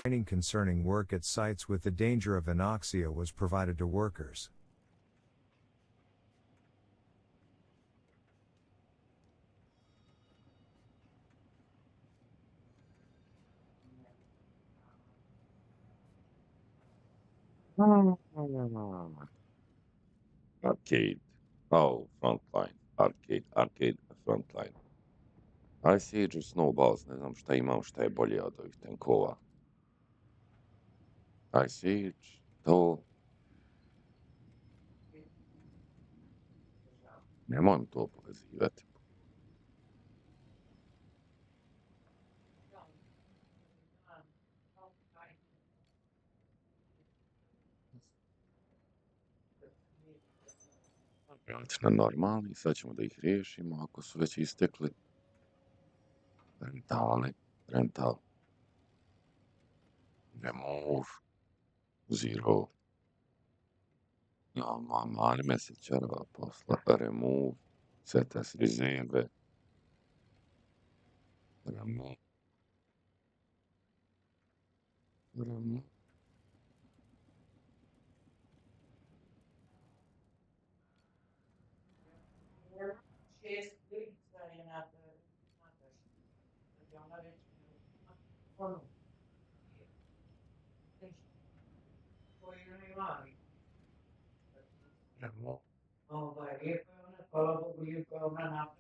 training concerning work at sites with the danger of anoxia was provided to workers. Arcade. Oh, frontline. Arcade, frontline. Aj Siege Snowballs, ne znam šta imam, šta je bolje od ovih tenkova. Aj Siege, to... Nemoj mi to pokazivati. Vrati na normalni, sad ćemo da ih riješimo ako su već istekli. Rental. Remove. Zero. Mani mesečara posla. Remove. Set as rezerve. Remove.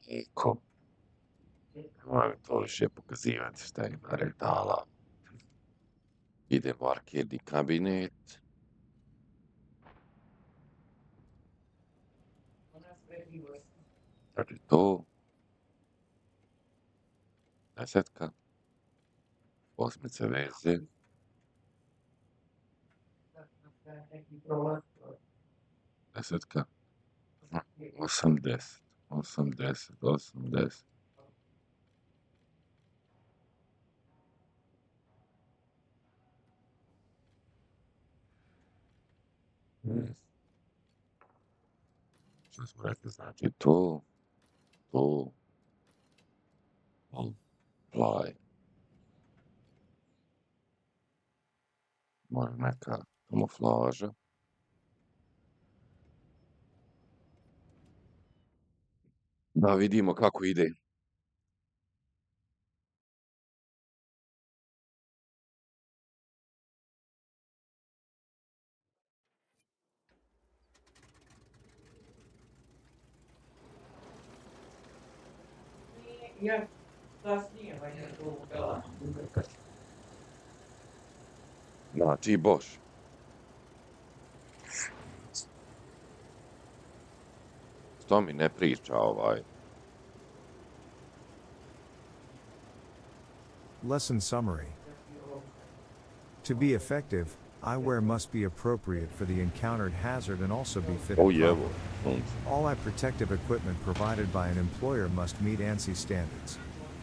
Eko. Moram to više pokazivati šta ima rentala. Idemo u arcade kabinet. Dakle to. Desetka. Osmice veze. 10. 80. 80. Što smo rekli, znači to. Apply. Mora neka kamuflaža. Da vidimo kako ide. Znači, Bosch. Što mi ne priča ovaj? Lesson summary. To be effective, eyewear must be appropriate for the encountered hazard and also be fitted properly. All eye protective equipment provided by an employer must meet ANSI standards.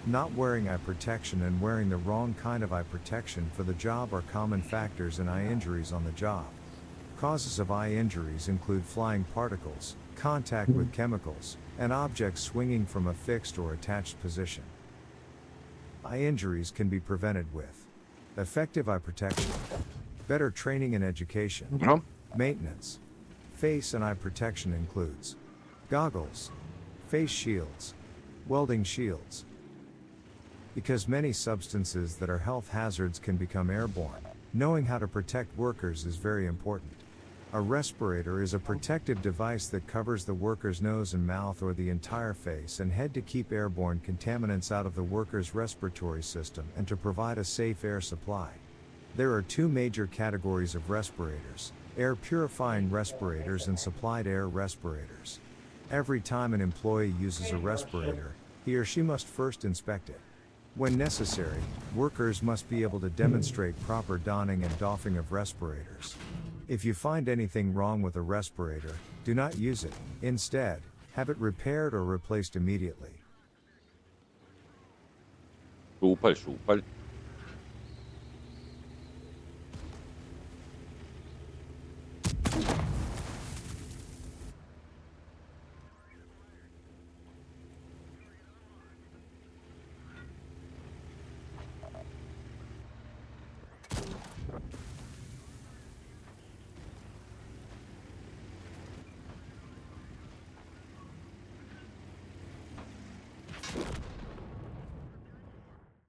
Not wearing eye protection and wearing the wrong kind of eye protection for the job are common factors in eye injuries on the job. Causes of eye injuries include flying particles, contact with chemicals, and objects swinging from a fixed or attached position. Eye injuries can be prevented with effective eye protection, better training and education, maintenance. Face and eye protection includes goggles, face shields, welding shields. Because many substances that are health hazards can become airborne, knowing how to protect workers is very important. A respirator is a protective device that covers the worker's nose and mouth or the entire face and head to keep airborne contaminants out of the worker's respiratory system and to provide a safe air supply. There are two major categories of respirators: air purifying respirators and supplied air respirators. Every time an employee uses a respirator, he or she must first inspect it. When necessary, workers must be able to demonstrate proper donning and doffing of respirators. If you find anything wrong with a respirator, do not use it. Instead, have it repaired or replaced immediately. Šupalj.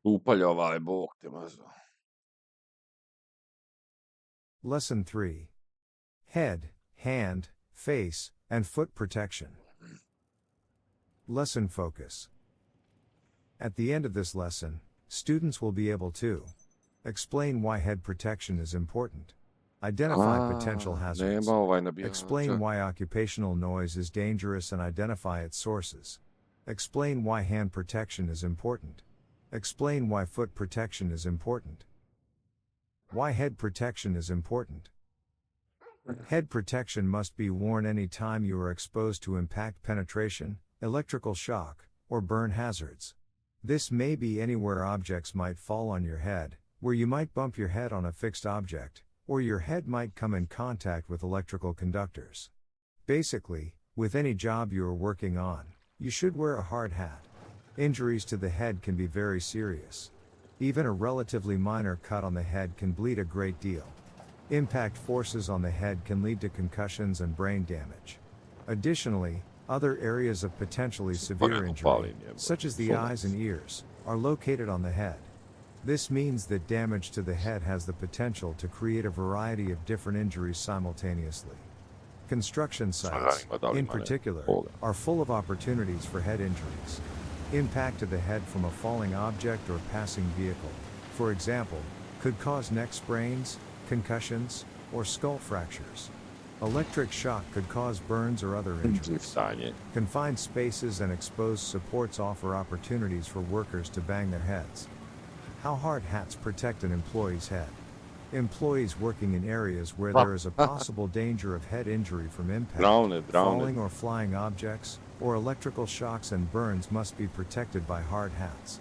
Upaljovaj, Bog te mazo. Lesson 3. Head, hand, face, and foot protection. Lesson focus. At the end of this lesson, students will be able to explain why head protection is important, identify potential hazards, explain why occupational noise is dangerous and identify its sources, explain why hand protection is important, explain why foot protection is important. Why head protection is important. Head protection must be worn any time you are exposed to impact penetration, electrical shock, or burn hazards. This may be anywhere objects might fall on your head, where you might bump your head on a fixed object, or your head might come in contact with electrical conductors. Basically, with any job you are working on, you should wear a hard hat. Injuries to the head can be very serious. Even a relatively minor cut on the head can bleed a great deal. Impact forces on the head can lead to concussions and brain damage. Additionally, other areas of potentially severe injury, such as the eyes and ears, are located on the head. This means that damage to the head has the potential to create a variety of different injuries simultaneously. Construction sites, in particular, are full of opportunities for head injuries. Impact to the head from a falling object or passing vehicle, for example, could cause neck sprains, concussions, or skull fractures. Electric shock could cause burns or other injuries. Confined spaces and exposed supports offer opportunities for workers to bang their heads. How hard hats protect an employee's head. Employees working in areas where there is a possible danger of head injury from impact, falling or flying objects, or electrical shocks and burns must be protected by hard hats.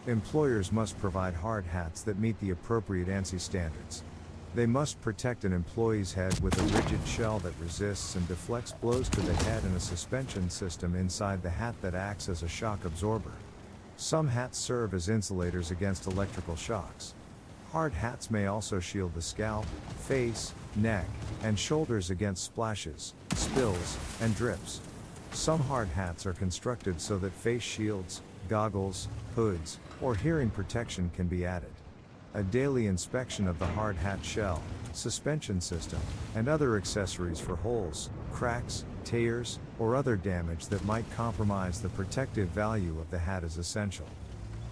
Employers must provide hard hats that meet the appropriate ANSI standards. They must protect an employee's head with a rigid shell that resists and deflects blows to the head and a suspension system inside the hat that acts as a shock absorber. Some hats serve as insulators against electrical shocks. Hard hats may also shield the scalp, face, neck, and shoulders against splashes, spills, and drips. Some hard hats are constructed so that face shields, goggles, hoods, or hearing protection can be added. A daily inspection of the hard hat shell, suspension system, and other accessories for holes, cracks, tears, or other damage that might compromise the protective value of the hat is essential.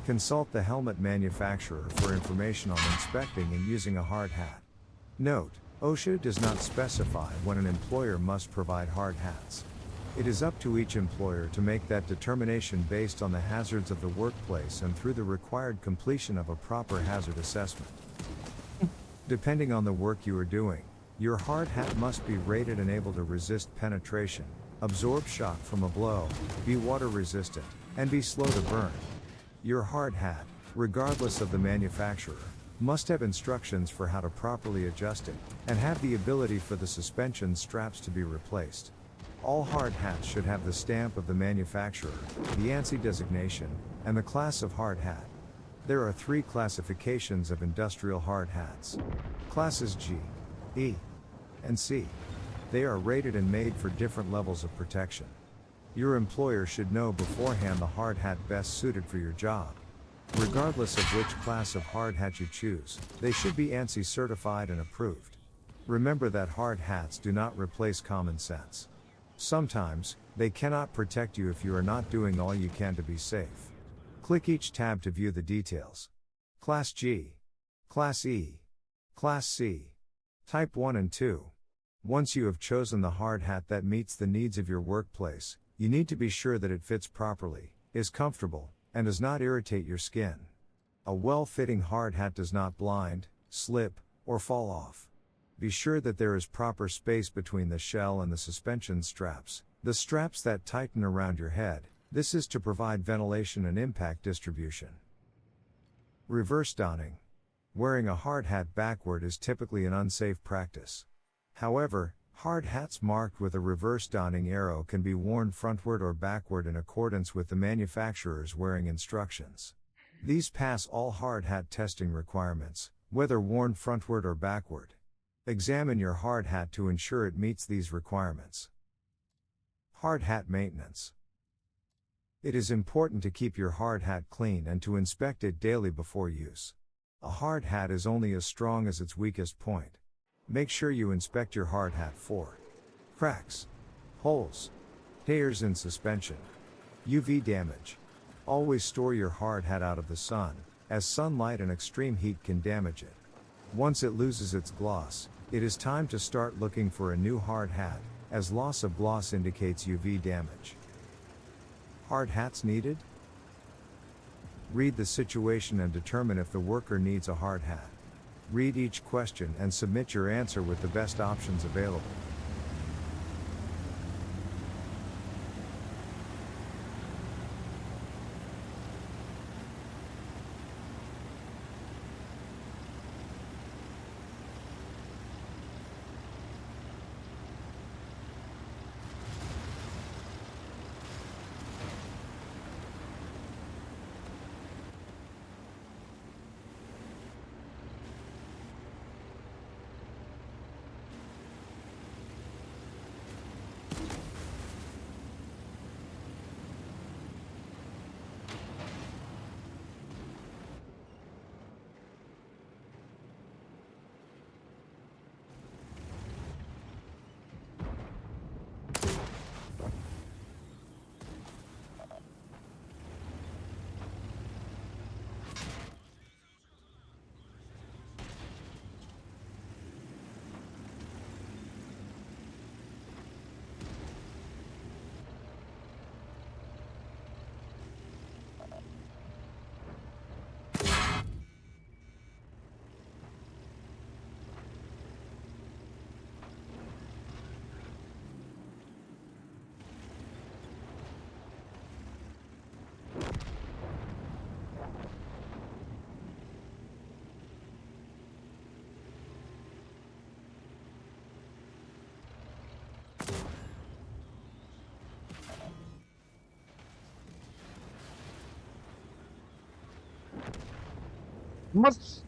Consult the helmet manufacturer for information on inspecting and using a hard hat. Note: OSHA does not specify when an employer must provide hard hats. It is up to each employer to make that determination based on the hazards of the workplace and through the required completion of a proper hazard assessment. Depending on the work you are doing, your hard hat must be rated and able to resist penetration, absorb shock from a blow, be water resistant, and be slow to burn. Your hard hat, regardless of the manufacturer, must have instructions for how to properly adjust it, and have the ability for the suspension straps to be replaced. All hard hats should have the stamp of the manufacturer, the ANSI designation, and the class of hard hat. There are 3 classifications of industrial hard hats. Classes G, E, and C. They are rated and made for different levels of protection. Your employer should know beforehand the hard hat best suited for your job. Regardless of which class of hard hat you choose, they should be ANSI certified and approved. Remember that hard hats do not replace common sense. Sometimes, they cannot protect you if you are not doing all you can to be safe. Click each tab to view the details. Class G, Class E, Class C, Type 1 and 2. Once you have chosen the hard hat that meets the needs of your workplace, you need to be sure that it fits properly, is comfortable, and does not irritate your skin. A well-fitting hard hat does not blind, slip, or fall off. Be sure that there is proper space between the shell and the suspension straps, the straps that tighten around your head. This is to provide ventilation and impact distribution. Reverse donning. Wearing a hard hat backward is typically an unsafe practice. However, hard hats marked with a reverse donning arrow can be worn frontward or backward in accordance with the manufacturer's wearing instructions. These pass all hard hat testing requirements, whether worn frontward or backward. Examine your hard hat to ensure it meets these requirements. Hard hat maintenance. It is important to keep your hard hat clean and to inspect it daily before use. A hard hat is only as strong as its weakest point. Make sure you inspect your hard hat for cracks, holes, tears in suspension, UV damage. Always store your hard hat out of the sun, as sunlight and extreme heat can damage it. Once it loses its gloss, it is time to start looking for a new hard hat, as loss of gloss indicates UV damage. Hard hats needed? Read the situation and determine if the worker needs a hard hat. Read each question and submit your answer with the best options available. Mas...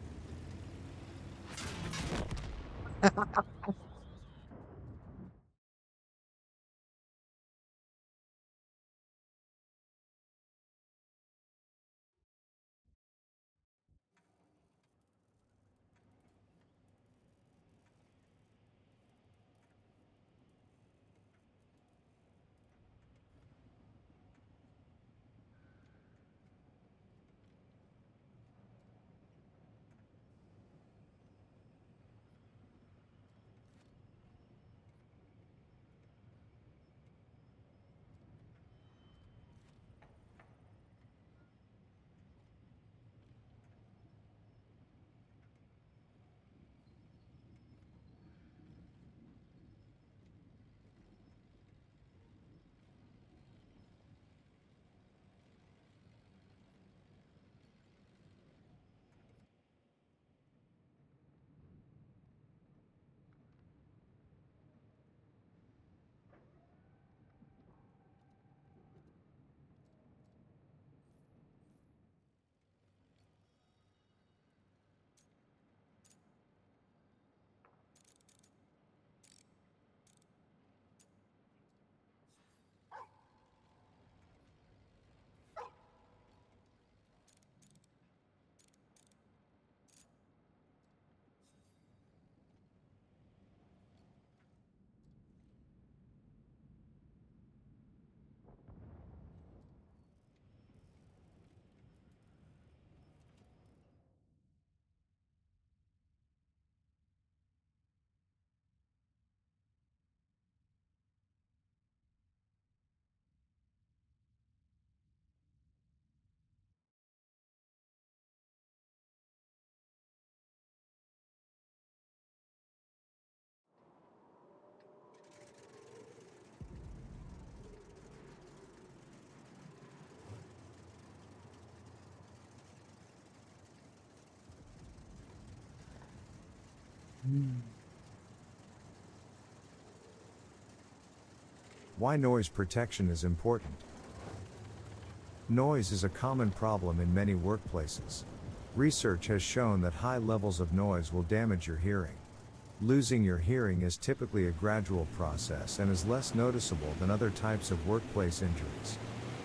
Why noise protection is important. Noise is a common problem in many workplaces. Research has shown that high levels of noise will damage your hearing. Losing your hearing is typically a gradual process and is less noticeable than other types of workplace injuries.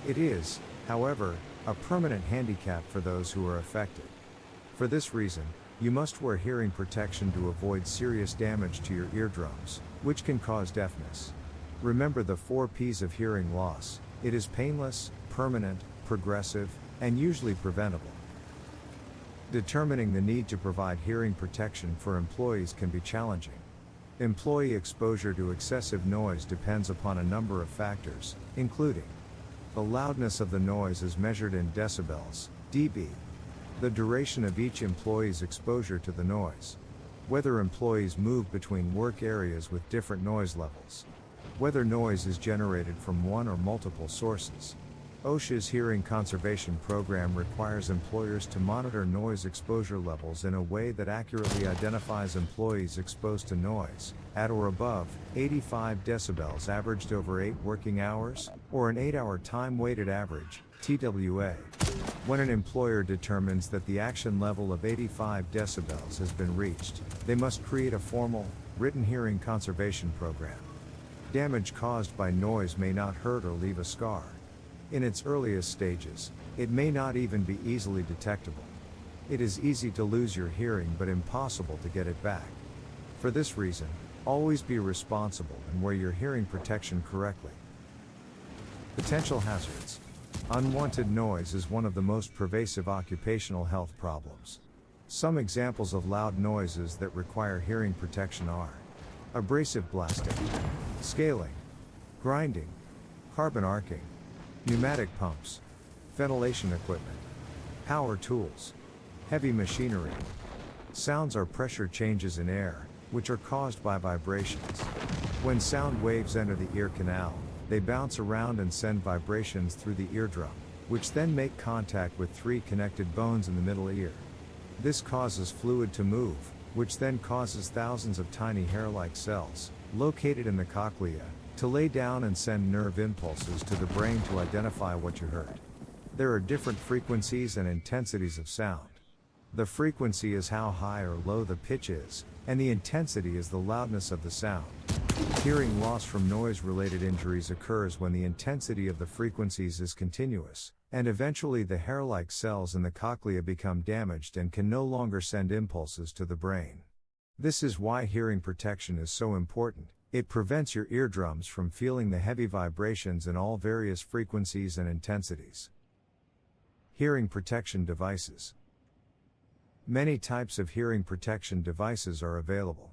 It is, however, a permanent handicap for those who are affected. For this reason, you must wear hearing protection to avoid serious damage to your eardrums, which can cause deafness. Remember the 4 P's of hearing loss: it is painless, permanent, progressive, and usually preventable. Determining the need to provide hearing protection for employees can be challenging. Employee exposure to excessive noise depends upon a number of factors, including the loudness of the noise is measured in decibels, dB, the duration of each employee's exposure to the noise, whether employees move between work areas with different noise levels, whether noise is generated from one or multiple sources. OSHA's Hearing Conservation Program requires employers to monitor noise exposure levels in a way that accurately identifies employees exposed to noise, at or above 85 decibels averaged over 8 working hours, or an 8-hour time-weighted average, TWA. When an employer determines that the action level of 85 decibels has been reached, they must create a formal, written hearing conservation program. Damage caused by noise may not hurt or leave a scar. In its earliest stages, it may not even be easily detectable. It is easy to lose your hearing but impossible to get it back. For this reason, always be responsible and wear your hearing protection correctly. Potential hazards. Unwanted noise is one of the most pervasive occupational health problems. Some examples of loud noises that require hearing protection are abrasive blasting, scaling, grinding, carbon arcing, pneumatic pumps, ventilation equipment, power tools, heavy machinery. Sounds are pressure changes in air, which are caused by vibrations. When sound waves enter the ear canal, they bounce around and send vibrations through the eardrum, which then make contact with 3 connected bones in the middle ear. This causes fluid to move, which then causes thousands of tiny hair-like cells, located in the cochlea, to lay down and send nerve impulses to the brain to identify what you heard. There are different frequencies and intensities of sound. The frequency is how high or low the pitch is, and the intensity is the loudness of the sound. Hearing loss from noise-related injuries occurs when the intensity of the frequencies is continuous, and eventually the hair-like cells in the cochlea become damaged and can no longer send impulses to the brain. This is why hearing protection is so important. It prevents your eardrums from feeling the heavy vibrations in all various frequencies and intensities. Hearing protection devices. Many types of hearing protection devices are available.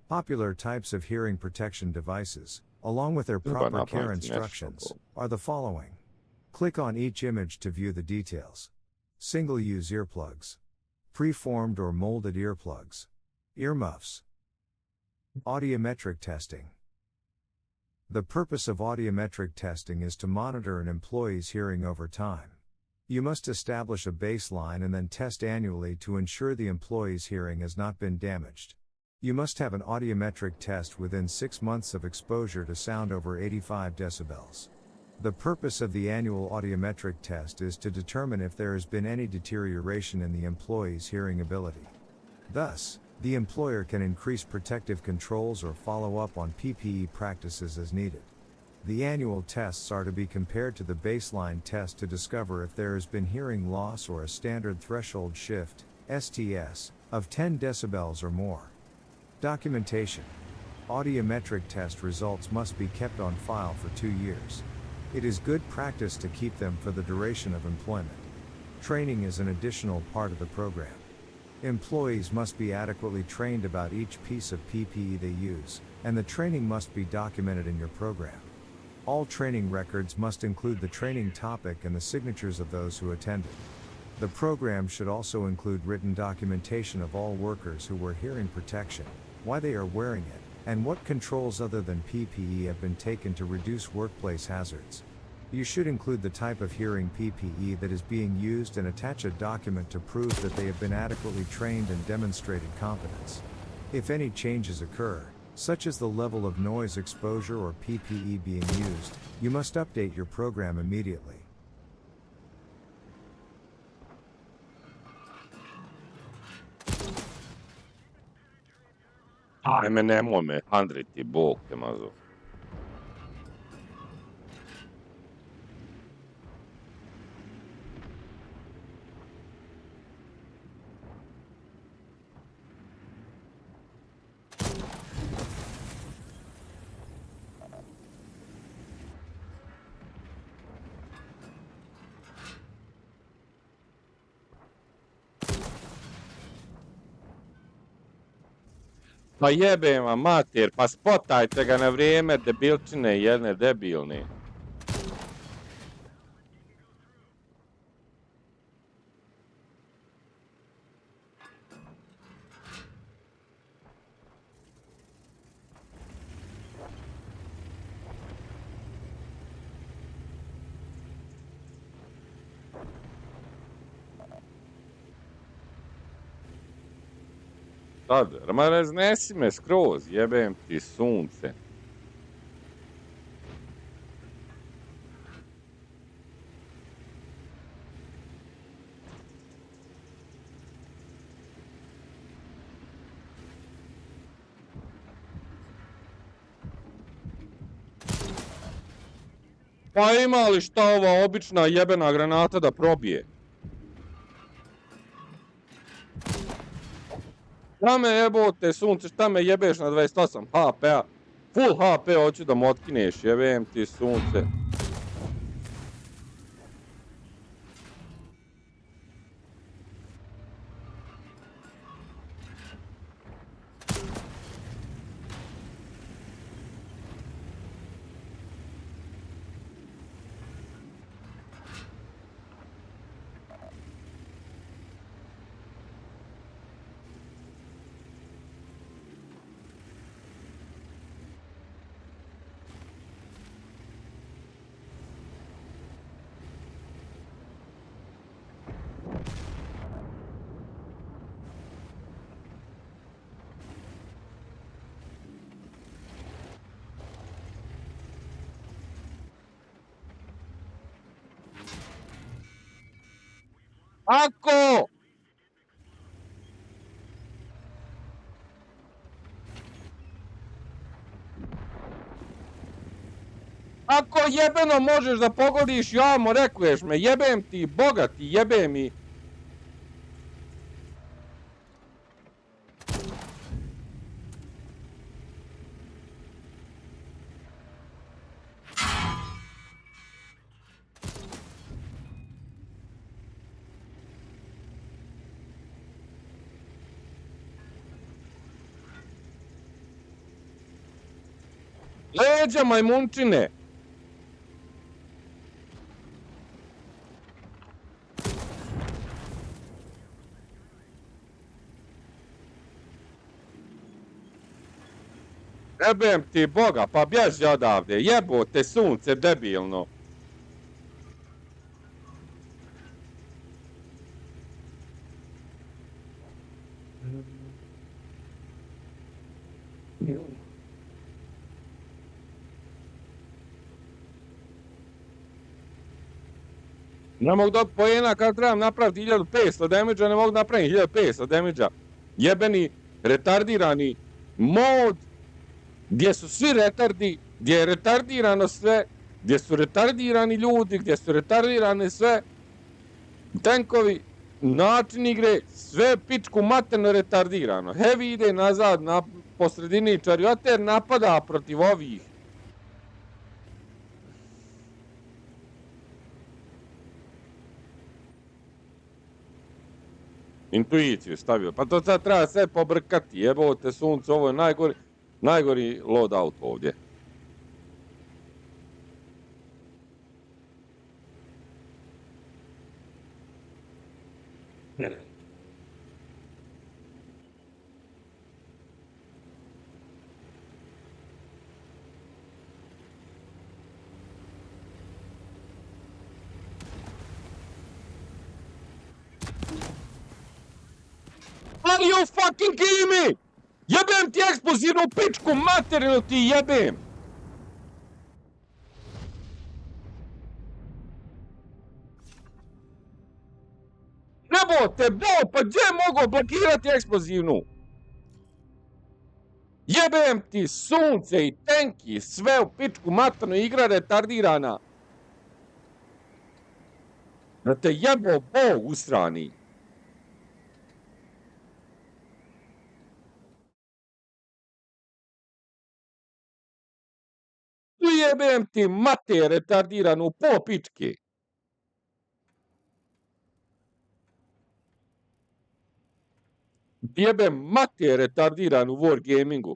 Popular types of hearing protection devices, along with their proper care instructions, are the following. Click on each image to view the details. Single-use earplugs. Preformed or molded earplugs. Earmuffs. Audiometric testing. The purpose of audiometric testing is to monitor an employee's hearing over time. You must establish a baseline and then test annually to ensure the employee's hearing has not been damaged. You must have an audiometric test within 6 months of exposure to sound over 85 decibels. The purpose of the annual audiometric test is to determine if there has been any deterioration in the employee's hearing ability. Thus, the employer can increase protective controls or follow up on PPE practices as needed. The annual tests are to be compared to the baseline test to discover if there has been hearing loss or a standard threshold shift, STS, of 10 decibels or more. Documentation. Audiometric test results must be kept on file for 2 years. It is good practice to keep them for the duration of employment. Training is an additional part of the program. Employees must be adequately trained about each piece of PPE they use, and the training must be documented in your program. All training records must include the training topic and the signatures of those who attended. The program should also include written documentation of all workers who wear hearing protection, why they are wearing it, and what controls other than PPE have been taken to reduce workplace hazards. You should include the type of hearing PPE that is being used and attach a document to prove that they have been adequately trained and demonstrated competence. If any changes occur, such as the level of noise exposure or PPE being used, you must update your program immediately. Ajme, nemoj me handriti, Bog te mazo. Pa jebem vam mater, pa spotajte ga na vrijeme, debilčine jedne debilne. Sad, ma raznesi me skroz, jebem ti sunce. Pa ima li šta ova obična jebena granata da probije? Šta me jebote sunce, šta me jebeš na 28 HP-a? Full HP hoću da mu otkineš, jebem ti sunce. Ako! Ako jebeno možeš da pogodiš jamo, rekuješ me, jebem ti, boga ti, jebem mi. Leđa majmunčine! Jebem ti boga, pa bježi odavde, jebote sunce debilno. Ne mogu dobiti pojena kad trebam napraviti 1500 damage-a, ne mogu napraviti 1500 damage-a. Jebeni, retardirani mod, gdje su svi retardi, gdje je retardirano sve, gdje su retardirani ljudi, gdje su retardirane sve tankovi, način igre, sve pičku materno retardirano. Heavy ide nazad po sredini, Charioteer napada protiv ovih. Intuiciju stavio, pa to sad treba sve pobrkati, jebote sunce, ovo je najgori loadout ovdje. Are you fucking kidding me? Jebem ti eksplozivnu pičku materinu ti jebem! Jebote, pa gdje je mogao blokirati eksplozivnu? Jebem ti sunce i tenki, sve u pičku maternu, igra retardirana. Da te jebo Bog usrani. Jebem ti mater retardiranu po pičke. Jebem mater retardiran u wargamingu.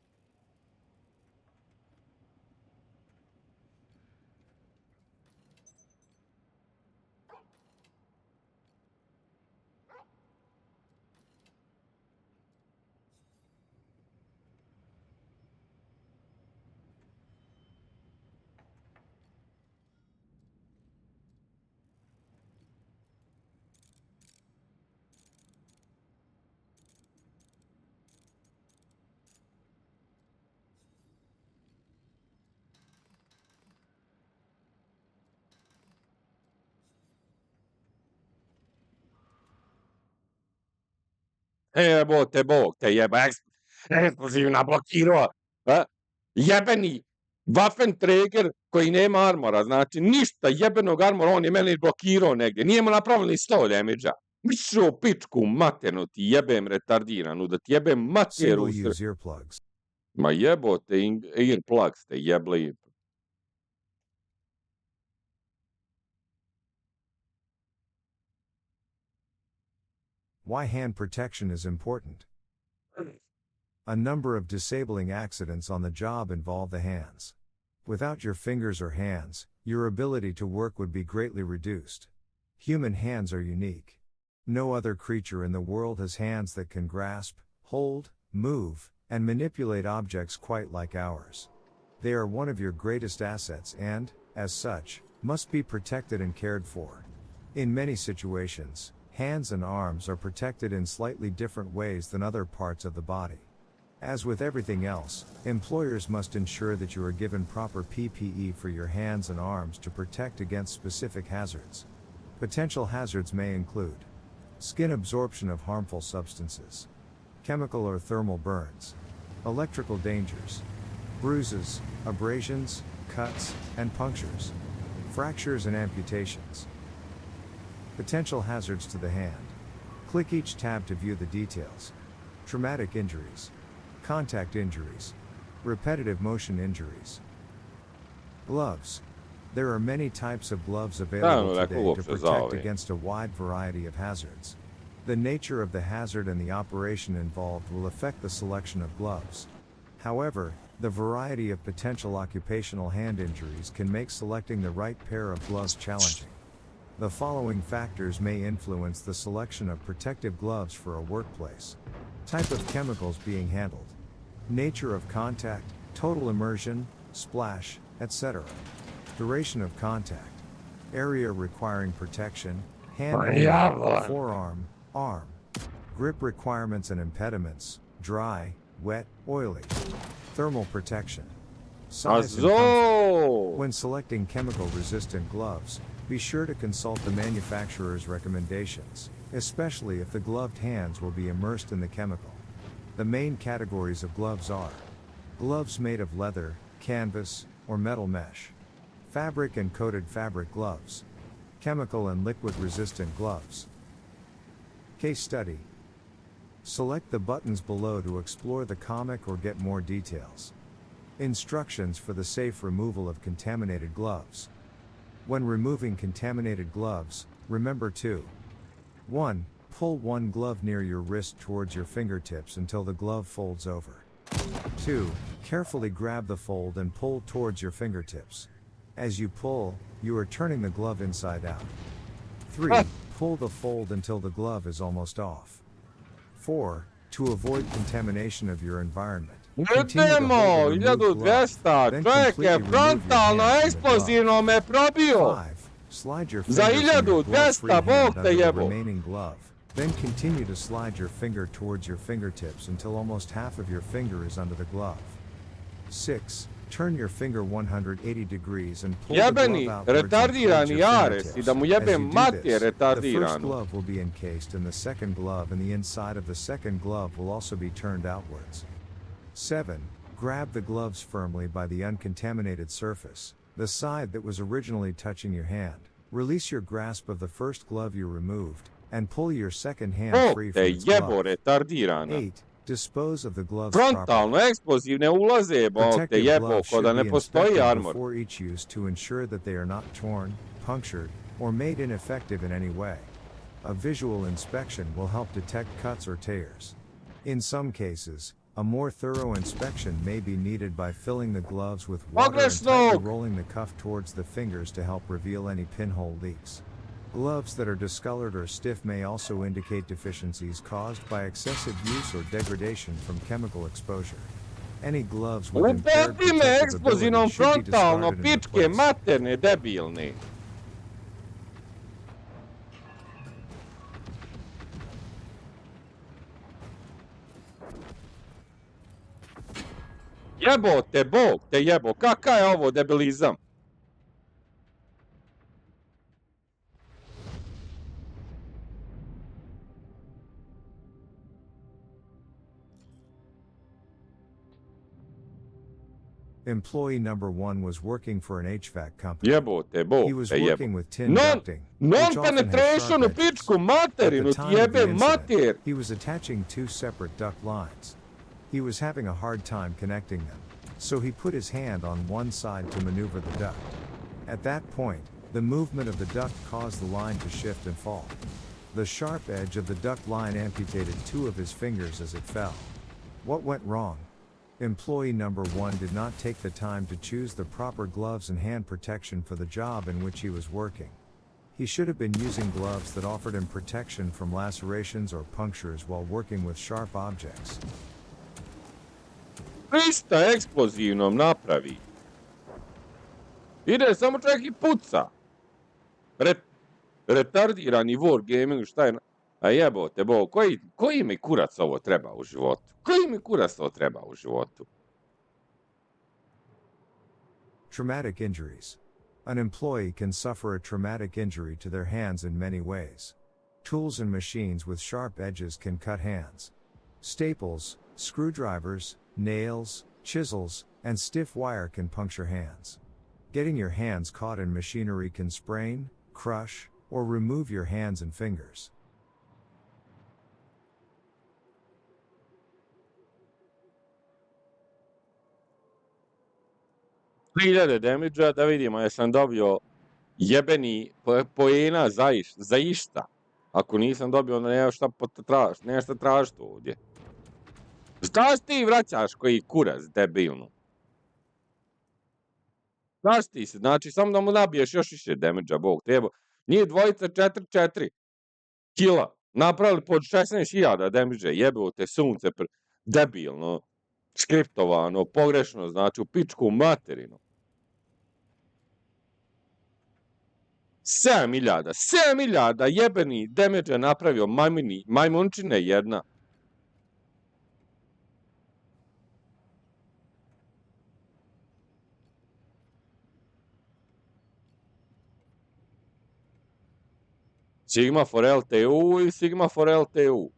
Jebote bog te jeba, eksplozivna blokirova. Jebeni Waffenträger koji nema armora, znači ništa jebenog armora, on je meni blokirao negdje, nije mu napravili ni 100 damage-a. Mišo pičku maternu ti jebem retardiranu, da ti jebem materu. Single-use earplugs. Ma jebote earplugs te jebli. Why hand protection is important. A number of disabling accidents on the job involve the hands. Without your fingers or hands, your ability to work would be greatly reduced. Human hands are unique. No other creature in the world has hands that can grasp, hold, move, and manipulate objects quite like ours. They are one of your greatest assets and, as such, must be protected and cared for. In many situations, hands and arms are protected in slightly different ways than other parts of the body. As with everything else, employers must ensure that you are given proper PPE for your hands and arms to protect against specific hazards. Potential hazards may include skin absorption of harmful substances, chemical or thermal burns, electrical dangers, bruises, abrasions, cuts, and punctures, fractures and amputations. Potential hazards to the hand. Click each tab to view the details. Traumatic injuries, contact injuries, repetitive motion injuries. Gloves. There are many types of gloves available today to protect against a wide variety of hazards. The nature of the hazard and the operation involved will affect the selection of gloves. However, the variety of potential occupational hand injuries can make selecting the right pair of gloves challenging. The following factors may influence the selection of protective gloves for a workplace. Type of chemicals being handled. Nature of contact, total immersion, splash, etc. Duration of contact. Area requiring protection, hand, forearm, arm. Grip requirements and impediments, dry, wet, oily. Thermal protection. Size and comfort. When selecting chemical-resistant gloves, be sure to consult the manufacturer's recommendations, especially if the gloved hands will be immersed in the chemical. The main categories of gloves are gloves made of leather, canvas, or metal mesh, fabric and coated fabric gloves, chemical and liquid-resistant gloves. Case study. Select the buttons below to explore the comic or get more details. Instructions for the safe removal of contaminated gloves. When removing contaminated gloves, remember to 1. Pull one glove near your wrist towards your fingertips until the glove folds over. 2. Carefully grab the fold and pull towards your fingertips. As you pull, you are turning the glove inside out. 3. Pull the fold until the glove is almost off. 4. To avoid contamination of your environment. Idemo, 1200, čovjek je frontalno eksplozivno me probio. 5. Slide your Za fingers in your 1200, glove-free bog hand te under the jebo. remaining glove. Then continue to slide your finger towards your fingertips until almost half of your finger is under the glove. 6. Turn your finger 180 degrees and pull the Jebeni, glove outwards and towards retardirani your Ares, fingertips. i da mu As jebem you do mater this, the first retardiranu. glove will be encased in the second glove and the inside of the second glove will also be turned outwards. 7. Grab the gloves firmly by the uncontaminated surface, the side that was originally touching your hand. Release your grasp of the first glove you removed, and pull your second hand free from Te its jebo glove. retardirana. 8. Dispose of the gloves properly. Frontalno eksplozivne ulaze, bog te Protective jebo, gloves ko da should ne be postoji inspected armor. before each use to ensure that they are not torn, punctured, or made ineffective in any way. A visual inspection will help detect cuts or tears. In some cases, a more thorough inspection may be needed by filling the gloves with water and tightly rolling the cuff towards the fingers to help reveal any pinhole leaks. Gloves that are discolored or stiff may also indicate deficiencies caused by excessive use or degradation from chemical exposure. Any gloves with impaired protective ability should be discarded and replaced. Jebote, Bog te jebo, kakav je ovo debilizam? Employee number 1 was working for an HVAC company. Jebote, Bog He was te working jebo. with tin ducting, which often has sharp Non-penetration u edges. pičku At the materinu, ti time of the jebe mater. incident, he was attaching 2 separate duct lines. He was having a hard time connecting them, so he put his hand on one side to maneuver the duct. At that point, the movement of the duct caused the line to shift and fall. The sharp edge of the duct line amputated 2 of his fingers as it fell. What went wrong? Employee number 1 did not take the time to choose the proper gloves and hand protection for the job in which he was working. He should have been using gloves that offered him protection from lacerations or punctures while working with sharp objects. Ništa eksplozivnom napravi. Ide samo čovjek i puca. Retardirani wargaming, šta je... A jebote, Bog, koji mi kurac ovo treba u životu? Koji mi kurac ovo treba u životu? Traumatic injuries. An employee can suffer a traumatic injury to their hands in many ways. Tools and machines with sharp edges can cut hands. Staples, screwdrivers, nails, chisels, and stiff wire can puncture hands. Getting your hands caught in machinery can sprain, crush, or remove your hands and fingers. $3,000 damage-a, da vidimo, jesam dobio jebeni poena za išta. Ako nisam dobio, onda nema šta tražiti ovdje. Šta ti vraćaš koji kurac, debilnu? Znaš ti se, znači samo da mu nabiješ još više damage-a, Bog tebo. Njih dvojica 4-4 kila, napravili pod 16.000 damage-a, jebeo te sunce, debilno, skriptovano, pogrešno, znači u pičku materinu. 7.000 jebeni damage-a napravio majmunčine jedna. Sigma for LTU i Sigma for LTU.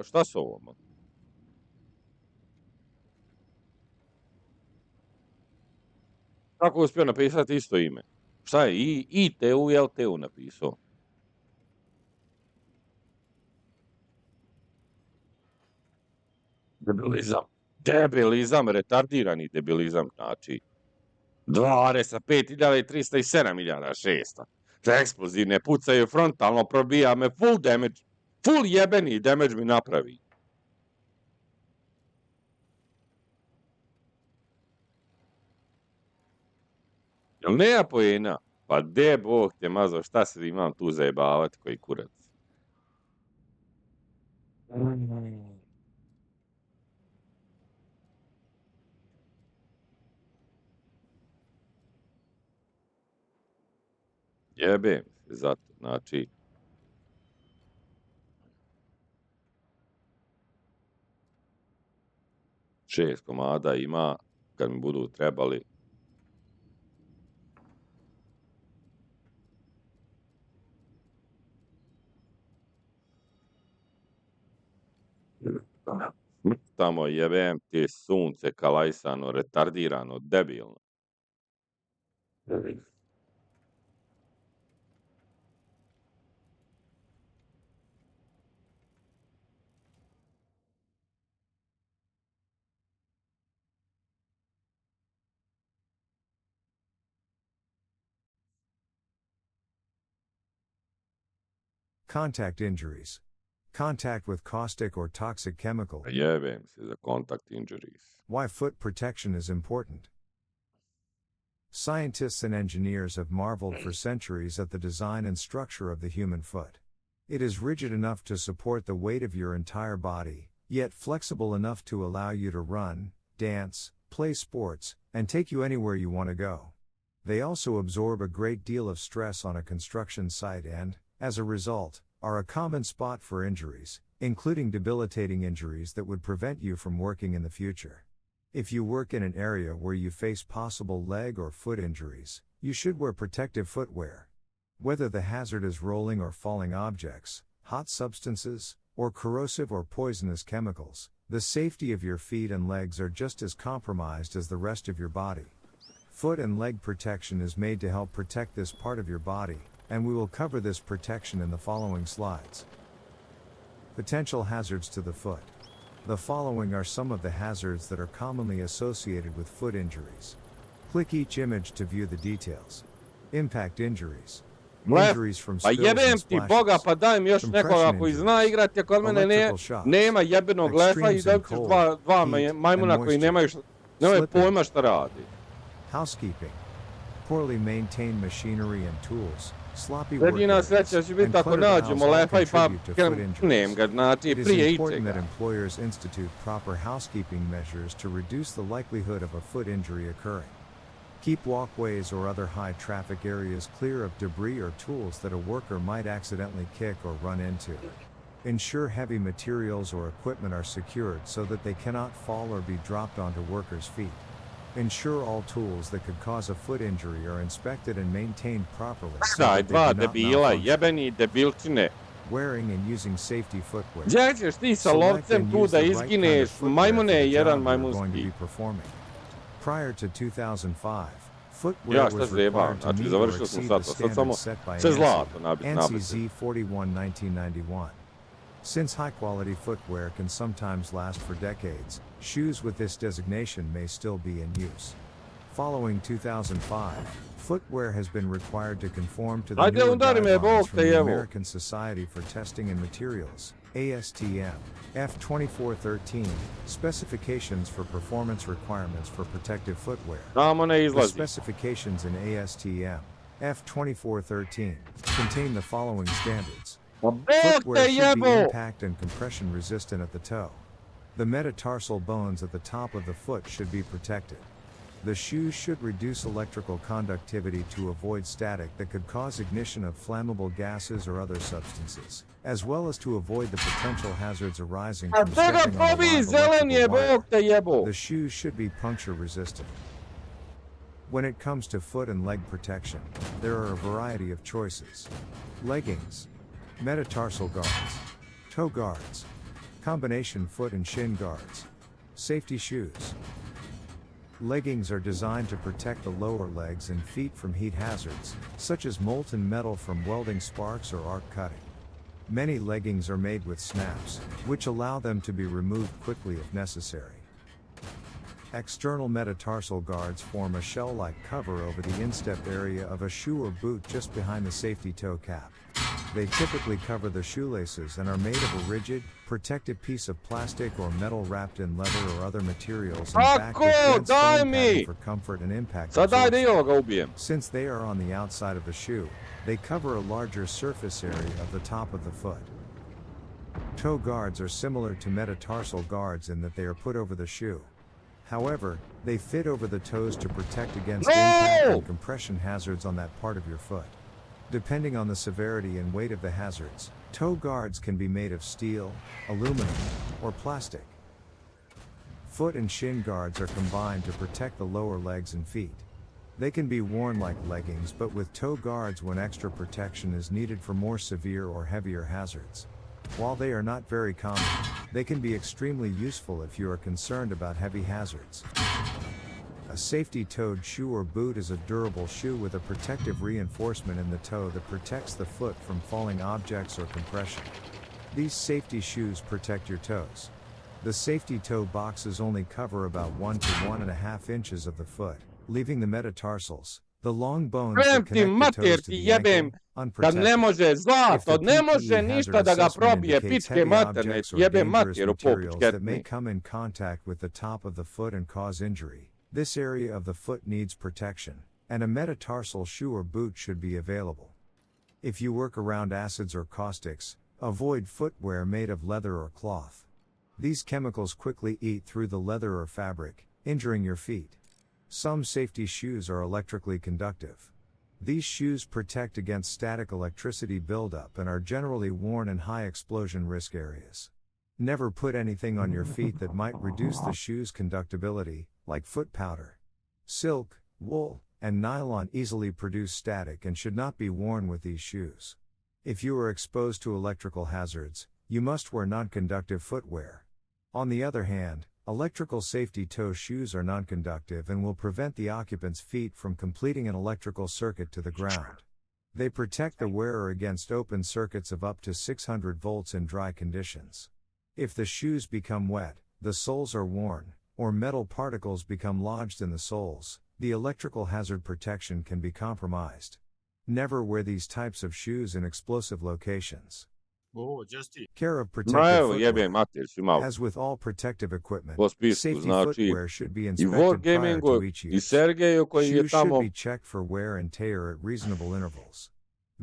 Šta su ovo? Kako je uspio napisati isto ime? Šta je? ITU i LTU napisao. Debilizam, retardirani debilizam, znači. 25.300 i 7.600. Eksplozivne pucaju frontalno, probija me, full damage. Full jebeni damage mi napravi. Jel nema poena? Pa de Bog te mazo, šta se imam tu zajebavati koji kurac? Jebem se zato, znači... 6 komada ima, kad mi budu trebali. Tamo jebem ti sunce kalajsano, retardirano, debilno. Contact injuries. Contact with caustic or toxic chemical. Jebem se za contact injuries. Why foot protection is important. Scientists and engineers have marveled for centuries at the design and structure of the human foot. It is rigid enough to support the weight of your entire body, yet flexible enough to allow you to run, dance, play sports, and take you anywhere you want to go. They also absorb a great deal of stress on a construction site and, as a result, are a common spot for injuries, including debilitating injuries that would prevent you from working in the future. If you work in an area where you face possible leg or foot injuries, you should wear protective footwear. Whether the hazard is rolling or falling objects, hot substances, or corrosive or poisonous chemicals, the safety of your feet and legs are just as compromised as the rest of your body. Foot and leg protection is made to help protect this part of your body, and we will cover this protection in the following slides. Potential hazards to the foot. The following are some of the hazards that are commonly associated with foot injuries. Click each image to view the details. Impact injuries. Injuries from Pa spills jebem and ti Boga, splashes. pa daj mi još nekoga koji zna igrati, a kod mene Electrical shocks. nema jebenog lefa i Extremes in dobit ćeš cold, dva heat, majmuna and koji moisture. nemaju Slipping. pojma šta radi. Housekeeping. Poorly maintained machinery and tools. Sloppy work Jedina areas, sreća će biti and ako cluttered nađemo aisles all lefa i pa contribute to foot injuries. nem ga, znači, It is prije important that ičega. employers institute proper housekeeping measures to reduce the likelihood of a foot injury occurring. Keep walkways or other high traffic areas clear of debris or tools that a worker might accidentally kick or run into. Ensure heavy materials or equipment are secured so that they cannot fall or be dropped onto workers' feet. Ensure all tools that could cause a foot injury are inspected and maintained properly so Daj, that they dva do not debila, malfunction. jebeni debilčine. Wearing and using safety footwear. Gdje ćeš ti sa Select lovcem and tu use da the right kind of izgineš, footwear majmune for the je jedan job you're going to majmunski. be performing. Prior to 2005, footwear Ja šta was zajebam, required to znači meet or završio sam exceed sad the to, sad samo standards set by sve zlato ANSI nabiti. Z41 1991. Since high-quality footwear can sometimes last for decades, shoes with this designation may still be in use. Following 2005, footwear has been required to conform to the Ajde, newer udari me, guidelines Bog from te the jevo. American Society for Testing and Materials, ASTM, F2413, Specifications for Performance Requirements for Protective Footwear. Tamo ne The izlazi. specifications in ASTM, F2413, contain the following standards. Pa Bog Footwear te should be jebo! impact and compression resistant at the toe. The metatarsal bones at the top of the foot should be protected. The shoes should reduce electrical conductivity to avoid static that could cause ignition of flammable gases or other substances, as well as to avoid the potential hazards arising A from toga stepping on a pobi live zelen je, electrical wire. Bog te jebo! The shoes should be puncture resistant. When it comes to foot and leg protection, there are a variety of choices. Leggings, metatarsal guards, toe guards, combination foot and shin guards, safety shoes. Leggings are designed to protect the lower legs and feet from heat hazards, such as molten metal from welding sparks or arc cutting. Many leggings are made with snaps, which allow them to be removed quickly if necessary. External metatarsal guards form a shell-like cover over the instep area of a shoe or boot just behind the safety toe cap. They typically cover the shoelaces and are made of a rigid, protective piece of plastic or metal wrapped in leather or other materials and backed with Ako, dense daj foam mi! padding for comfort and impact Sad daj da i absorption. ovoga ubijem. Since they are on the outside of the shoe, they cover a larger surface area of the top of the foot. Toe guards are similar to metatarsal guards in that they are put over the shoe. However, they fit over the toes to protect against impact and compression hazards on that part of your foot. Depending on the severity and weight of the hazards, toe guards can be made of steel, aluminum, or plastic. Foot and shin guards are combined to protect the lower legs and feet. They can be worn like leggings but with toe guards when extra protection is needed for more severe or heavier hazards. While they are not very common, they can be extremely useful if you are concerned about heavy hazards. A safety-toed shoe or boot is a durable shoe with a protective reinforcement in the toe that protects the foot from falling objects or compression. These safety shoes protect your toes. The safety toe boxes only cover about 1 to 1.5 inches of the foot, leaving the metatarsals, The long bones Krem that ti connect the mater toes to ti the jebem, ankle, kad ne unprotected. može If zlato, the ne PPE može hazard ništa da ga assessment probije, indicates pičke heavy materne, objects or jebem dangerous materu materials that may popučketni. come in contact with the top of the foot and cause injury, this area of the foot needs protection, and a metatarsal shoe or boot should be available. If you work around acids or caustics, avoid footwear made of leather or cloth. These chemicals quickly eat through the leather or fabric, injuring your feet. Some safety shoes are electrically conductive. These shoes protect against static electricity buildup and are generally worn in high explosion risk areas. Never put anything on your feet that might reduce the shoe's conductibility, like foot powder. Silk, wool, and nylon easily produce static and should not be worn with these shoes. If you are exposed to electrical hazards, you must wear non-conductive footwear. On the other hand, electrical safety toe shoes are non-conductive and will prevent the occupant's feet from completing an electrical circuit to the ground. They protect the wearer against open circuits of up to 600 volts in dry conditions. If the shoes become wet, the soles are worn, or metal particles become lodged in the soles, the electrical hazard protection can be compromised. Never wear these types of shoes in explosive locations. Care of Ma protective evo, jebem footwear. mater, svi malo. As with all protective equipment, Po spisku, safety znači, footwear should be i inspected prior Wargamingu, to each i use. Sergeju koji je Shoes should tamo, be checked for wear and tear at reasonable intervals.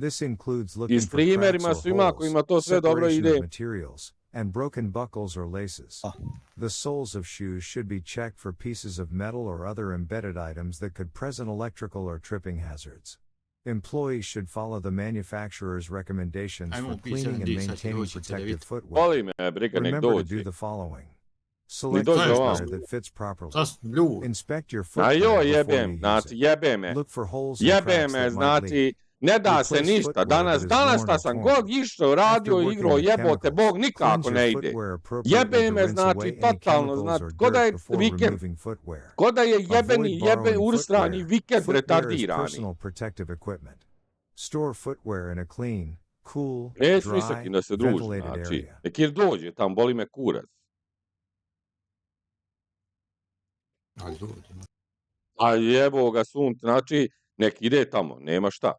This includes i looking s for cracks primerima or svima holes, kojima to sve dobro separation of ide. materials, and broken buckles or laces. The soles of shoes should be checked for pieces of metal or other embedded items that could present electrical or tripping hazards. Employees should follow the manufacturer's recommendations for cleaning and maintaining protective footwear. Boli me, briga, nek Remember to do dođe. the following. Select dođe footwear ovamo. that fits properly. Inspect your A footwear joj, before jebem, you use znači, it. jebe me. Look for holes and Jebe cracks me, that might leak. znači, ne da se Replace ništa. footwear Danas that is worn šta or sam torn. god išao, radio, After working igrao, with jebote, chemicals, Bog nikako cleanse ne your ide. footwear appropriately Jebe to me, rinse znači, away any totalno, chemicals znači, or ko da dirt je before vikend, removing footwear. ko da je Avoid borrowing ursrani footwear. vikend Footwear is retardirani. personal protective equipment. Store footwear in a clean, cool, Neću ni sa dry, kim da se družim, ventilated znači, area. nek jer dođe tam, boli me kurac. A jebo ga sunce, znači, nek ide tamo, nema šta.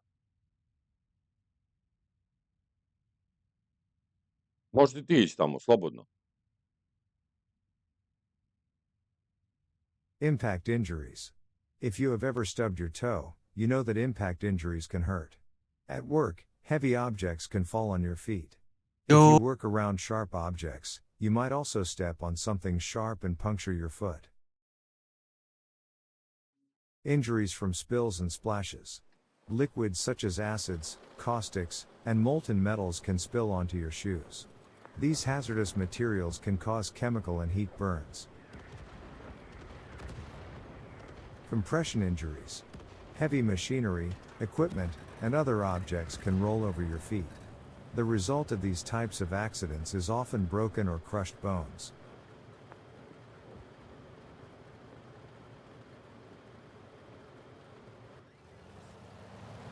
Možete ti ići tamo, slobodno. Impact injuries. If you have ever stubbed your toe, you know that impact injuries can hurt. At work, heavy objects can fall on your feet. If you work around sharp objects, you might also step on something sharp and puncture your foot. Injuries from spills and splashes. Liquids such as acids, caustics, and molten metals can spill onto your shoes. These hazardous materials can cause chemical and heat burns. Compression injuries. Heavy machinery, equipment, and other objects can roll over your feet. The result of these types of accidents is often broken or crushed bones.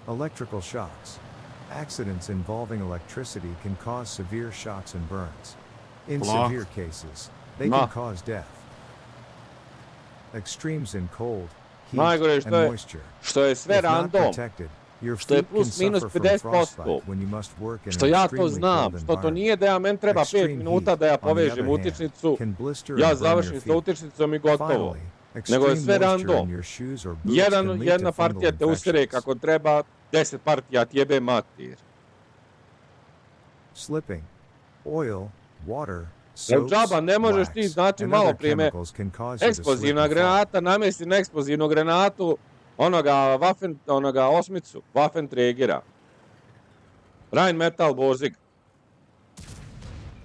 Electrical shocks. Accidents involving electricity can cause severe shocks and burns. In severe cases, they can cause death. Extremes in cold, heat, Najgore and moisture. što je sve If not random, protected, your što je feet can plus minus suffer from 50%. frostbite when you must work in Što an ja to extremely znam, cold što to environment. nije da ja meni treba 5 Extreme minuta heat, da ja on the povežem other hand, utičnicu, can blister ja and burn your završim sa feet. utičnicom i gotovo. Finally, Nego je extreme sve moisture in random. your shoes or boots can lead Jedna to fungal partija te usere infections. kako treba, 10 partija ti jebe mater. Slipping. Oil, water, Jer soaps, džaba ne možeš ti, wax, znači and malo other prije me chemicals can cause you to slip eksplozivna and fall. granata, namesti na eksplozivnu granatu onoga osmicu, Waffenträgera. Rheinmetall Bozig.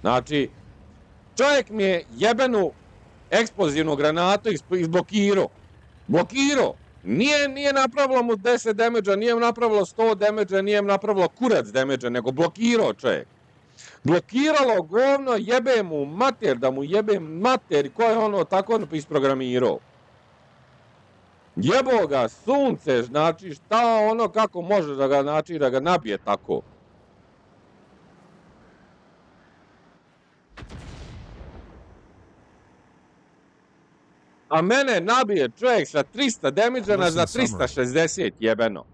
Znači, čovjek mi je jebenu eksplozivnu granatu izblokirao. Blokirao. Nije napravilo mu 10 damage-a, nije mu napravilo 100 damage-a, nije mu napravilo kurac damage-a, nego blokirao čovjek. Blokiralo govno, jebe mu mater, da mu jebe mater, ko je ono tako isprogramirao. Jebo ga sunce, znači šta ono kako može da ga, znači, da ga nabije tako. A mene nabije čovjek sa 300 damage-a za Listen summary. 360, jebeno.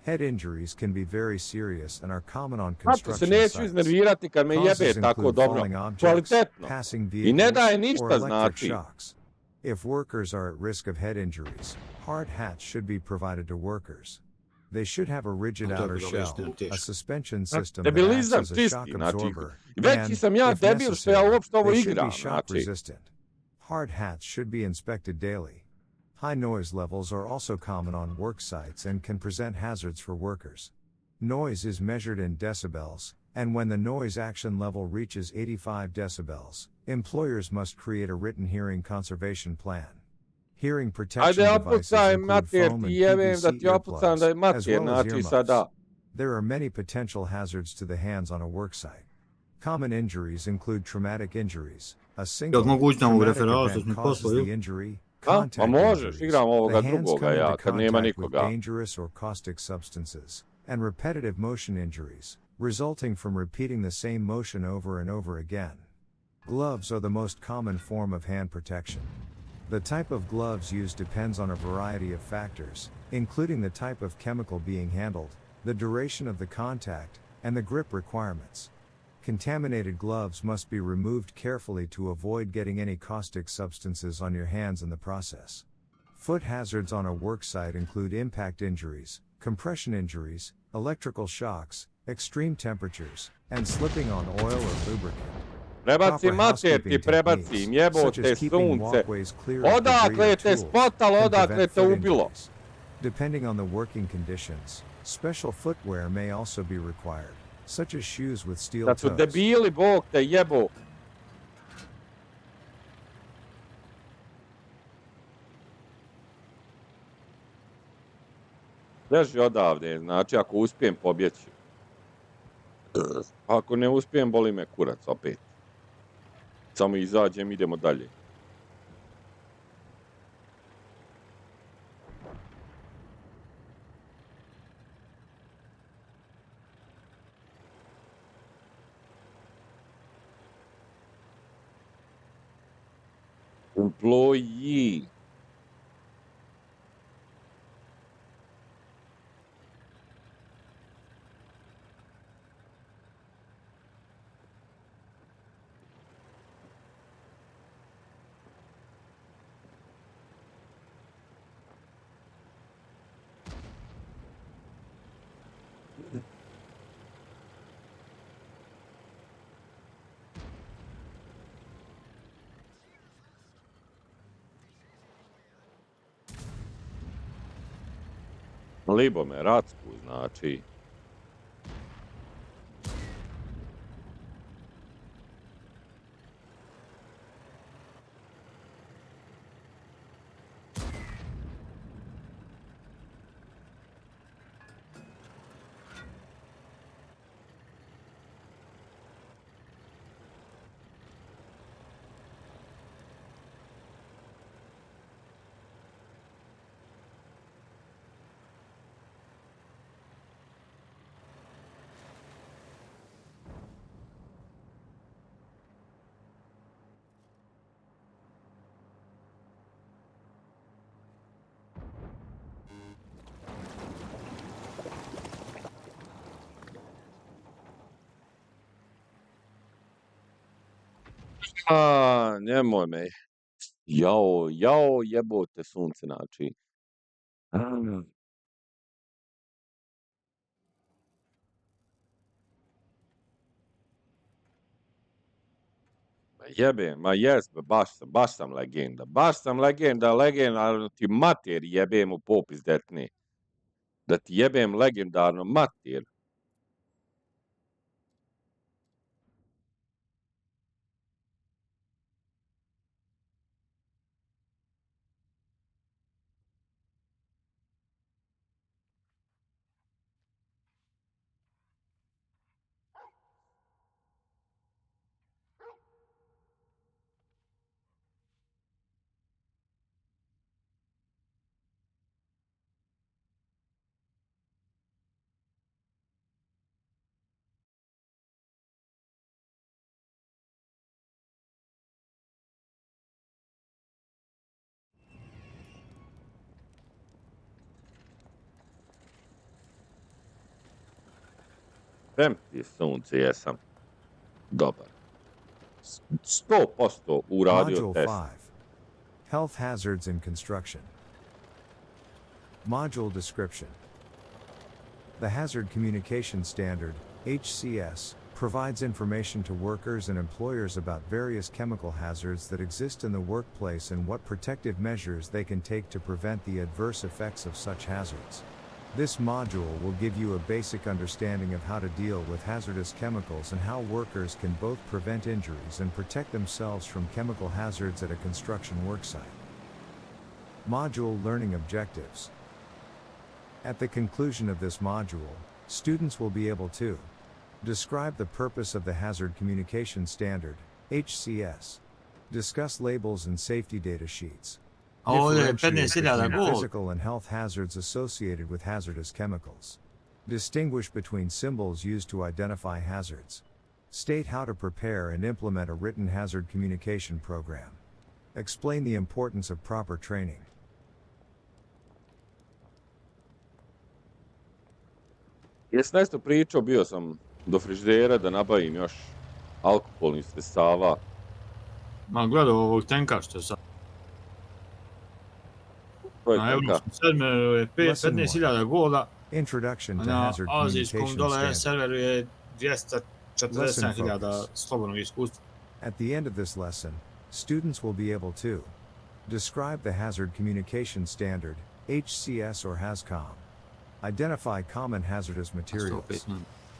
Head injuries can be very serious and are common on Zato se construction neću sites. iznervirati kad me jebe Causes tako include dobro, falling objects, kvalitetno. passing I ne vehicles, daje or ništa electric znači. shocks. If workers are at risk of head injuries, hard hats should be provided to workers. They should have a rigid outer shell, a suspension system that acts Debilizam as a čisti, shock znači, absorber, veći sam ja if debil što ja necessary, uopšte ovo they should igram, be shock znači. resistant. Hard hats should be inspected daily. High noise levels are also common on work sites and can present hazards for workers. Noise is measured in decibels, and when the noise action level reaches 85 decibels, employers must create a written hearing conservation plan. Hearing protection Ajde, devices opucaj include mater, foam ti and jebem da PVC ti opucam da je earplugs, as mater, well as znači earmuffs. sada. There are many potential hazards to the hands on a worksite. Common injuries include traumatic injuries. A single traumatic event causes the injury. Contact možeš, injuries. igram ovoga The hands drugoga come ja, into kad nema contact with nikoga. dangerous or caustic substances, and repetitive motion injuries, resulting from repeating the same motion over and over again. Gloves are the most common form of hand protection. The type of gloves used depends on a variety of factors, including the type of chemical being handled, the duration of the contact, and the grip requirements. Contaminated gloves must be removed carefully to avoid getting any caustic substances on your hands in the process. Foot hazards on a work site include impact injuries, compression injuries, electrical shocks, extreme temperatures, and slipping on oil or lubricant. Prebacim mater, ti prebacim, jebote sunce. Odakle te spotalo, odakle te ubilo. Depending on the working conditions, special footwear may also be required, such as shoes with steel Da su toes. debili, Bog te jebo. Beži odavde, znači ako uspijem pobjeći. Ako ne uspijem, boli me kurac opet. Samo izađem, idemo dalje. Employee. Libome, Racku, znači. Nemoj me. Jao, jebote sunce, znači. Jebem, ma jes, baš sam legenda. Baš sam legenda, ali ti mater jebem u popis detni. Da ti jebem legendarno mater. Premti sunce jesam dobar. 100% uradio Module test. 5. Health hazards in construction. Module description. The Hazard Communication Standard, HCS, provides information to workers and employers about various chemical hazards that exist in the workplace and what protective measures they can take to prevent the adverse effects of such hazards. This module will give you a basic understanding of how to deal with hazardous chemicals and how workers can both prevent injuries and protect themselves from chemical hazards at a construction worksite. Module Learning Objectives. At the conclusion of this module, students will be able to describe the purpose of the Hazard Communication Standard, HCS. Discuss labels and safety data sheets. Differentiate between physical and health hazards associated with hazardous chemicals. Distinguish between symbols used to identify hazards. State how to prepare and implement a written hazard communication program. Explain the importance of proper training. Jesam nešto pričao, bio sam do frižidera da nabavim još alkoholnih sredstava. Ma gledao ovog tenka što je sad. Na Evropskom serveru je 15.000 gola, a na azijskom dole serveru je 247.000 slobodnog iskustva. At the end of this lesson, students will be able to describe the Hazard Communication Standard, HCS or HAZCOM. Identify common hazardous materials.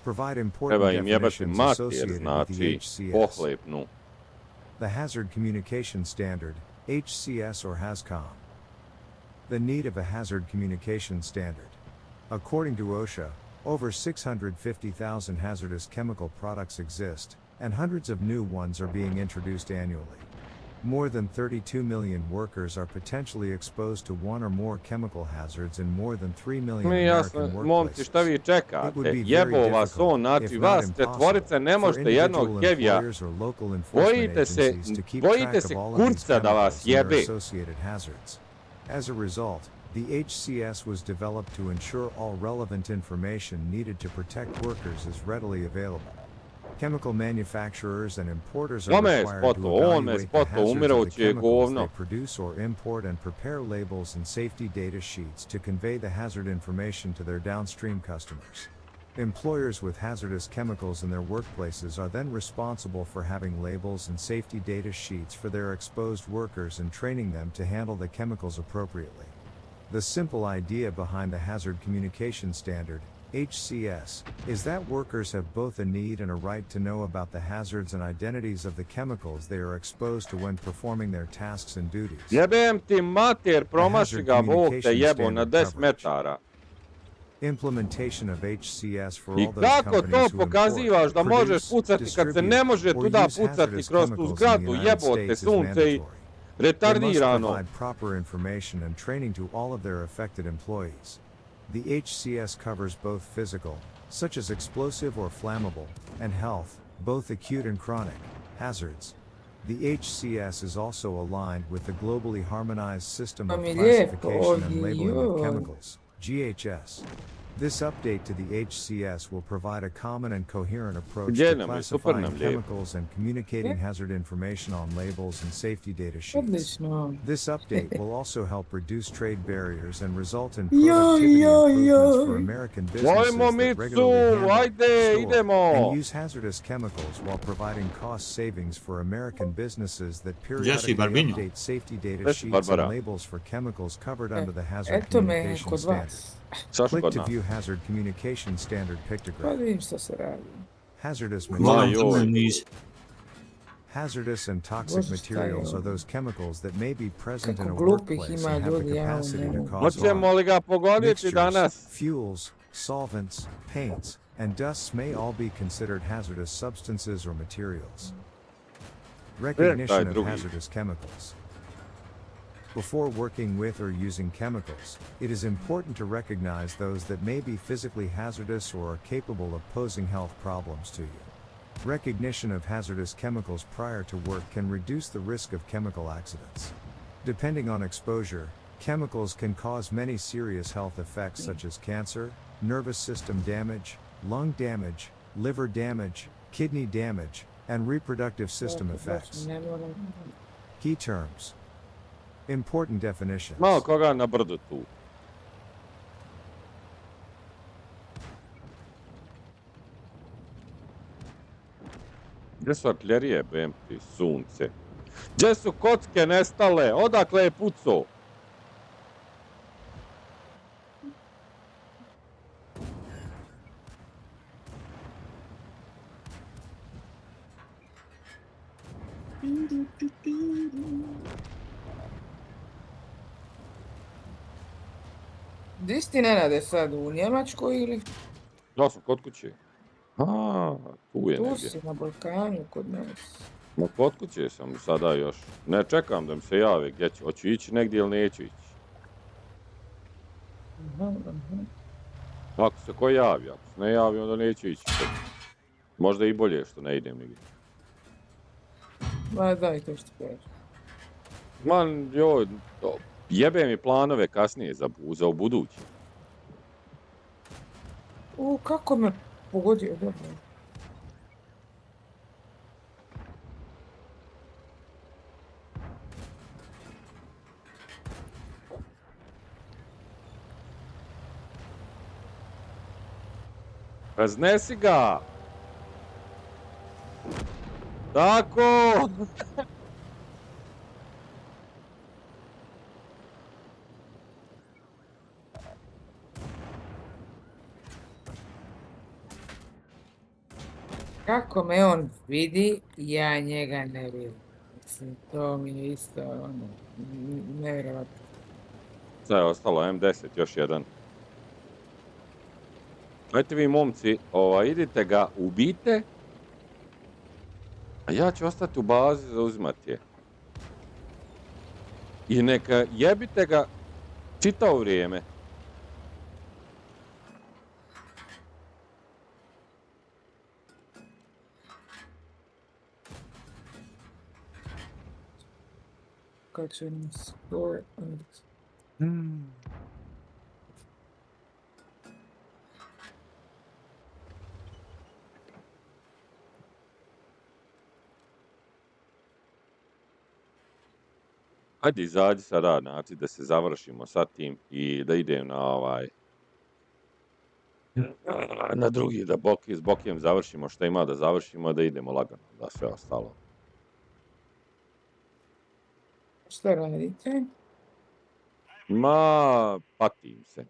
Provide important definitions associated with the HCS. The Hazard Communication Standard, HCS or HAZCOM. The need of a hazard communication standard. According to OSHA, over 650,000 hazardous chemical products exist, and hundreds of new ones are being introduced annually. More than 32 million workers are potentially exposed to one or more chemical hazards in more than 3 million American workplaces. Šta vi čekate? Jebo vas on, znači vas četvorice ne možete jednog hevija. Bojite se kurca da vas jebe. As a result, the HCS was developed to ensure all relevant information needed to protect workers is readily available. Chemical manufacturers and importers are required to evaluate the hazards of the chemicals they produce or import and prepare labels and safety data sheets to convey the hazard information to their downstream customers. Employers with hazardous chemicals in their workplaces are then responsible for having labels and safety data sheets for their exposed workers and training them to handle the chemicals appropriately. The simple idea behind the Hazard Communication Standard, HCS, is that workers have both a need and a right to know about the hazards and identities of the chemicals they are exposed to when performing their tasks and duties. Jebem ti mater, promaši ga Bog te jebo na 10 metara. Implementation of HCS for all I those kako to companies who pokazivaš da import, možeš pucati produce, kad se ne može distribute, tuda or use pucati hazardous kroz tu chemicals in the zgradu, United jebote States is sunce i mandatory. They must retardirano. provide proper information and training to all of their affected employees. The HCS covers both physical, such as explosive or flammable, and health, both acute and chronic, hazards. The HCS is also aligned with the globally harmonized system of classification and labeling of chemicals, GHS. This update to the HCS will provide a common and coherent approach to classifying chemicals and communicating hazard information on labels and safety data sheets. This update will also help reduce trade barriers and result in productivity improvements for American businesses that regularly handle, store, and use hazardous chemicals while providing cost savings for American businesses that periodically update safety data sheets and labels for chemicals covered under the Hazard Communication Standard. Click to view Hazard Communication Standard pictogram. Hazardous materials. Hazardous and toxic materials are those chemicals that may be present in a workplace and have the capacity to cause harm. Mixtures, fuels, solvents, paints, and dusts may all be considered hazardous substances or materials. Recognition of hazardous chemicals. Before working with or using chemicals, it is important to recognize those that may be physically hazardous or are capable of posing health problems to you. Recognition of hazardous chemicals prior to work can reduce the risk of chemical accidents. Depending on exposure, chemicals can cause many serious health effects such as cancer, nervous system damage, lung damage, liver damage, kidney damage, and reproductive system effects. Key terms. Important definitions. Malo koga na brdu tu. Gdje su artiljerije, BMP, sunce? Gdje su kocke nestale? Odakle je pucao? Gdje si ti, Nenade, sad? U Njemačkoj ili? Ja sam kod kuće. Tu je Tu negdje. si, na Balkanu, kod nas. Ma kod kuće sam sada još. Ne čekam da mi se jave gdje ću. Hoću ići negdje ili neću ići. Ako se ko javi, ako se ne javi, onda neću ići. Možda i bolje što ne idem nigdje. Ma daj to što kažeš. Man, joj, jebe mi planove kasnije za u budući. Kako me pogodio, dobro. Raznesi ga! Tako! Kako me on vidi, ja njega ne vidim. Mislim, to mi je isto, ono, nevjerovatno. Sve je ostalo, M10, još jedan. Ajte vi, momci, idite ga, ubijte. A ja ću ostati u bazi za uzimati je. I neka jebite ga čitavo vrijeme. Kad će mi score... Hajde, izađi sada, znači da se završimo sa tim i da idem na drugi, da s Bokijem završimo što ima da završimo, da idemo lagano, da sve ostalo. Što radite? Ma, patim se.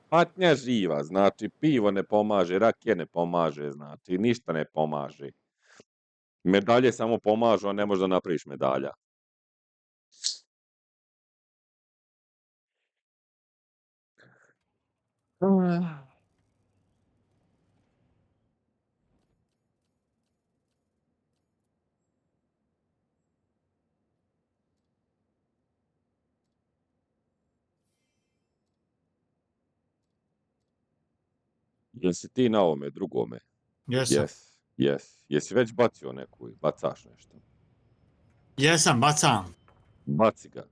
Patnja živa, znači pivo ne pomaže, rakije ne pomaže, znači ništa ne pomaže. Medalje samo pomažu, a ne možeš da napraviš medalja. Jesi ti na ovome drugome? Jesam. Yes. Jesi već bacio neku, bacaš nešto? Jesam, bacam. Baci ga.